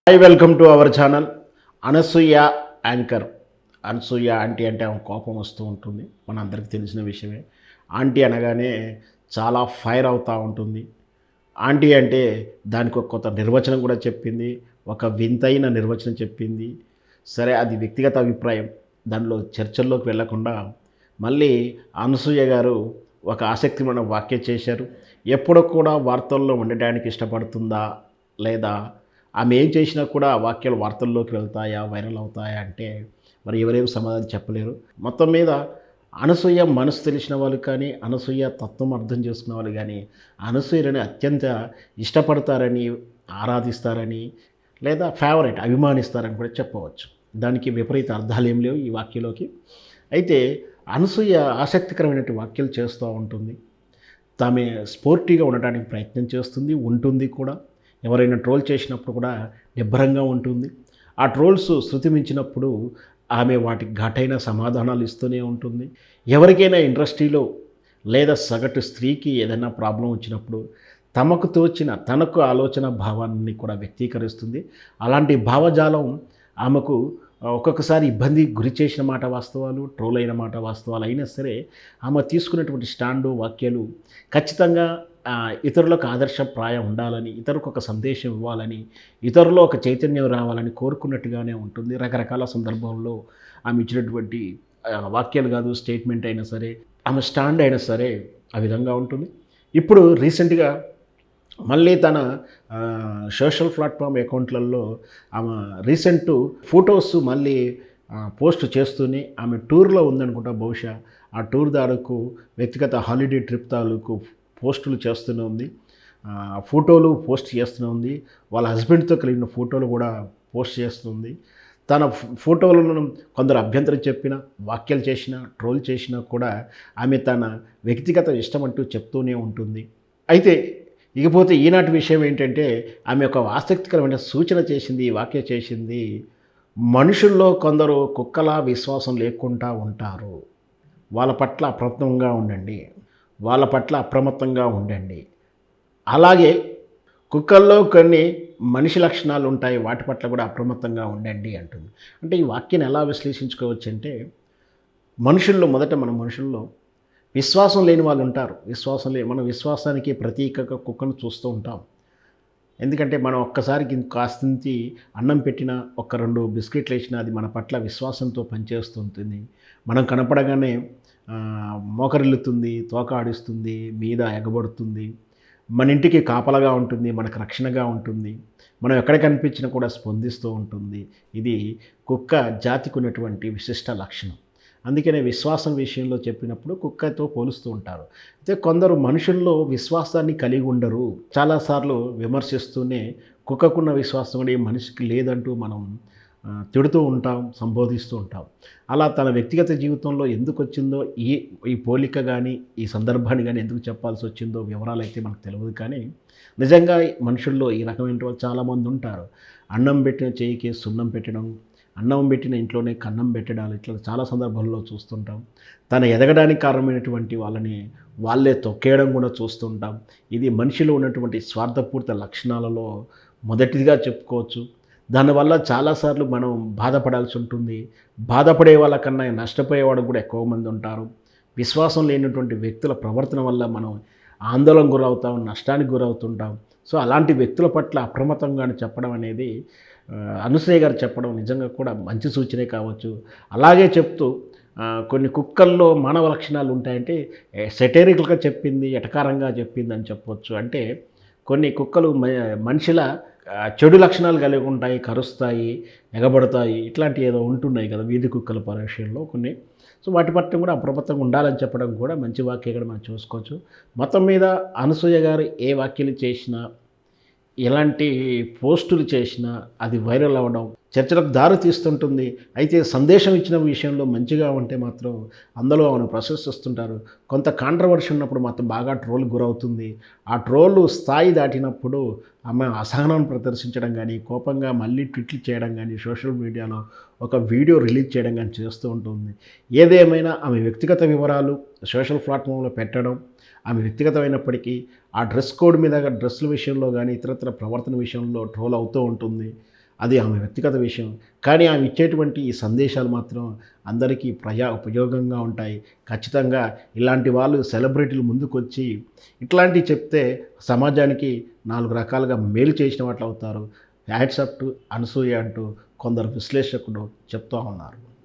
Hi welcome to our channel. Anasuya anchor. Anasuya aunty అంటే ఆమె కోపం వస్తూ ఉంటుంది, మన అందరికీ తెలిసిన విషయమే. ఆంటీ అనగానే చాలా ఫైర్ అవుతూ ఉంటుంది. ఆంటీ అంటే దానికి ఒక కొత్త నిర్వచనం కూడా చెప్పింది, ఒక వింతైన నిర్వచనం చెప్పింది. సరే, అది వ్యక్తిగత అభిప్రాయం, దానిలో చర్చల్లోకి వెళ్లకుండా మళ్ళీ అనసూయ గారు ఒక ఆసక్తిమైన వ్యాఖ్య చేశారు. ఎప్పుడు కూడా వార్తల్లో ఉండడానికి ఇష్టపడుతుందా, లేదా ఆమె ఏం చేసినా కూడా ఆ వాక్యాలు వార్తల్లోకి వెళ్తాయా, వైరల్ అవుతాయా అంటే మరి ఎవరేం సమాధానం చెప్పలేరు. మొత్తం మీద అనసూయ మనసు తెలిసిన వాళ్ళు కానీ, అనసూయ తత్వం అర్థం చేసుకున్న వాళ్ళు కానీ అనసూయని అత్యంత ఇష్టపడతారని, ఆరాధిస్తారని, లేదా ఫేవరెట్ అభిమానిస్తారని కూడా చెప్పవచ్చు. దానికి విపరీత అర్థాలు ఏం లేవు ఈ వాక్యంలోకి. అయితే అనసూయ ఆసక్తికరమైనటువంటి వ్యాఖ్యలు చేస్తూ ఉంటుంది. తామే స్పోర్టీగా ఉండడానికి ప్రయత్నం చేస్తుంది, ఉంటుంది కూడా. ఎవరైనా ట్రోల్ చేసినప్పుడు కూడా నిబ్బరంగా ఉంటుంది. ఆ ట్రోల్స్ శృతి మించినప్పుడు ఆమె వాటికి ఘాటైన సమాధానాలు ఇస్తూనే ఉంటుంది. ఎవరికైనా ఇండస్ట్రీలో లేదా సగటు స్త్రీకి ఏదైనా ప్రాబ్లం వచ్చినప్పుడు తమకు తోచిన తనకు ఆలోచన భావాన్ని కూడా వ్యక్తీకరిస్తుంది. అలాంటి భావజాలం ఆమెకు ఒక్కొక్కసారి ఇబ్బంది గురి చేసిన మాట వాస్తవాలు, ట్రోల్ అయిన మాట వాస్తవాలు అయినా సరే ఆమె తీసుకున్నటువంటి స్టాండు, వాక్యాలు ఖచ్చితంగా ఇతరులకు ఆదర్శప్రాయం ఉండాలని, ఇతరులకు ఒక సందేశం ఇవ్వాలని, ఇతరుల్లో ఒక చైతన్యం రావాలని కోరుకున్నట్టుగానే ఉంటుంది. రకరకాల సందర్భంలో ఆమె ఇచ్చినటువంటి వాక్యాలు కాదు, స్టేట్మెంట్ అయినా సరే, ఆమె స్టాండ్ అయినా సరే ఆ విధంగా ఉంటుంది. ఇప్పుడు రీసెంట్గా మళ్ళీ తన సోషల్ ప్లాట్ఫామ్ అకౌంట్లలో ఆమె రీసెంట్ ఫొటోస్ మళ్ళీ పోస్ట్ చేస్తూనే ఆమె టూర్లో ఉందనుకుంటా బహుశా. ఆ టూర్ దారుకు వ్యక్తిగత హాలిడే ట్రిప్ తాలూకు పోస్టులు చేస్తూనే ఉంది, ఫోటోలు పోస్ట్ చేస్తూనే ఉంది. వాళ్ళ హస్బెండ్తో కలిగిన ఫోటోలు కూడా పోస్ట్ చేస్తుంది. తన ఫోటోలను కొందరు అభ్యంతరం చెప్పిన, వాక్యాలు చేసిన, ట్రోల్ చేసినా కూడా ఆమె తన వ్యక్తిగత ఇష్టం అంటూ చెప్తూనే ఉంటుంది. అయితే ఇకపోతే ఈనాటి విషయం ఏంటంటే ఆమె ఒక ఆసక్తికరమైన సూచన చేసింది, వాక్య చేసింది. మనుషుల్లో కొందరు కుక్కలా విశ్వాసం లేకుండా ఉంటారు, వాళ్ళ పట్ల అప్రమత్తంగా ఉండండి, వాళ్ళ పట్ల అప్రమత్తంగా ఉండండి. అలాగే కుక్కల్లో కొన్ని మనిషి లక్షణాలు ఉంటాయి, వాటి పట్ల కూడా అప్రమత్తంగా ఉండండి అంటుంది. అంటే ఈ వాక్యాన్ని ఎలా విశ్లేషించుకోవచ్చు అంటే, మన మనుషుల్లో విశ్వాసం లేని వాళ్ళు ఉంటారు. మనం విశ్వాసానికి ప్రతీకగా కుక్కను చూస్తూ ఉంటాం. ఎందుకంటే మనం ఒక్కసారికి కాస్తంతి అన్నం పెట్టినా, ఒక 2 బిస్కెట్లు వేసినా అది మన పట్ల విశ్వాసంతో పనిచేస్తుంటుంది. మనం కనపడగానే మోకరిల్లుతుంది, తోక ఆడిస్తుంది, మీద ఎగబడుతుంది, మన ఇంటికి కాపలాగా ఉంటుంది, మనకు రక్షణగా ఉంటుంది, మనం ఎక్కడ కనిపించినా కూడా స్పందిస్తూ ఉంటుంది. ఇది కుక్క జాతికి ఉన్నటువంటి విశిష్ట లక్షణం. అందుకనే విశ్వాసం విషయంలో చెప్పినప్పుడు కుక్కతో పోలుస్తూ ఉంటారు. అయితే కొందరు మనుషుల్లో విశ్వాసాన్ని కలిగి ఉండరు. చాలాసార్లు విమర్శిస్తూనే కుక్కకున్న విశ్వాసం కూడా ఈ మనిషికి లేదంటూ మనం తిడుతూ ఉంటాం, సంబోధిస్తూ ఉంటాం. అలా తన వ్యక్తిగత జీవితంలో ఎందుకు వచ్చిందో ఈ ఈ పోలిక కానీ, ఈ సందర్భాన్ని కానీ ఎందుకు చెప్పాల్సి వచ్చిందో వివరాలు అయితే మనకు తెలియదు. కానీ నిజంగా మనుషుల్లో ఈ రకమైన వాళ్ళు చాలామంది ఉంటారు. అన్నం పెట్టిన చేయికి సున్నం పెట్టడం, అన్నం పెట్టిన ఇంట్లోనే కన్నం పెట్టడాలు, ఇట్లా చాలా సందర్భాల్లో చూస్తుంటాం. తన ఎదగడానికి కారణమైనటువంటి వాళ్ళని వాళ్ళే తొక్కేయడం కూడా చూస్తుంటాం. ఇది మనిషిలో ఉన్నటువంటి స్వార్థపూరిత లక్షణాలలో మొదటిదిగా చెప్పుకోవచ్చు. దానివల్ల చాలాసార్లు మనం బాధపడాల్సి ఉంటుంది. బాధపడే వాళ్ళకన్నా నష్టపోయేవాడు కూడా ఎక్కువ మంది ఉంటారు. విశ్వాసం లేనటువంటి వ్యక్తుల ప్రవర్తన వల్ల మనం ఆందోళన గురవుతాం, నష్టానికి గురవుతుంటాం. సో అలాంటి వ్యక్తుల పట్ల అప్రమత్తంగా చెప్పడం అనేది అనసూయ గారు చెప్పడం నిజంగా కూడా మంచి సూచనే కావచ్చు. అలాగే చెప్తూ కొన్ని కుక్కల్లో మానవ లక్షణాలు ఉంటాయంటే సెటైరికల్గా చెప్పింది, ఎటకారంగా చెప్పింది అని చెప్పవచ్చు. అంటే కొన్ని కుక్కలు మనిషిల చెడు లక్షణాలు కలిగి ఉంటాయి, కరుస్తాయి, ఎగబడతాయి, ఇట్లాంటివి ఏదో ఉంటున్నాయి కదా వీధి కుక్కల విషయంలో కొన్ని. సో వాటి పట్ల కూడా అప్రమత్తంగా ఉండాలని చెప్పడం కూడా మంచి వాక్యం కూడా మనం చూసుకోవచ్చు. మొత్తం మీద అనసూయ గారు ఏ వ్యాఖ్యలు చేసినా, ఎలాంటి పోస్టులు చేసినా అది వైరల్ అవ్వడం, చర్చలకు దారి తీస్తుంటుంది. అయితే సందేశం ఇచ్చిన విషయంలో మంచిగా ఉంటే మాత్రం అందులో ఆమెను ప్రశంసిస్తుంటారు. కొంత కాంట్రవర్షీ ఉన్నప్పుడు మాత్రం బాగా ట్రోల్ గురవుతుంది. ఆ ట్రోల్ స్థాయి దాటినప్పుడు ఆమె అసహనాన్ని ప్రదర్శించడం కానీ, కోపంగా మళ్ళీ ట్వీట్లు చేయడం కానీ, సోషల్ మీడియాలో ఒక వీడియో రిలీజ్ చేయడం కానీ చేస్తూ ఉంటుంది. ఏదేమైనా ఆమె వ్యక్తిగత వివరాలు సోషల్ ప్లాట్ఫామ్లో పెట్టడం ఆమె వ్యక్తిగతమైనప్పటికీ ఆ డ్రెస్ కోడ్ మీద డ్రెస్సుల విషయంలో కానీ ఇతరత్ర ప్రవర్తన విషయంలో ట్రోల్ అవుతూ ఉంటుంది. అది ఆమె వ్యక్తిగత విషయం. కానీ ఆమె ఇచ్చేటువంటి ఈ సందేశాలు మాత్రం అందరికీ ఉపయోగంగా ఉంటాయి. ఖచ్చితంగా ఇలాంటి వాళ్ళు సెలబ్రిటీలు ముందుకొచ్చి ఇట్లాంటివి చెప్తే సమాజానికి 4 రకాలుగా మేలు చేసిన వాట్లవుతారు. హ్యాట్స్ ఆఫ్ టు అనసూయ అంటూ కొందరు విశ్లేషకులు చెప్తా ఉన్నారు.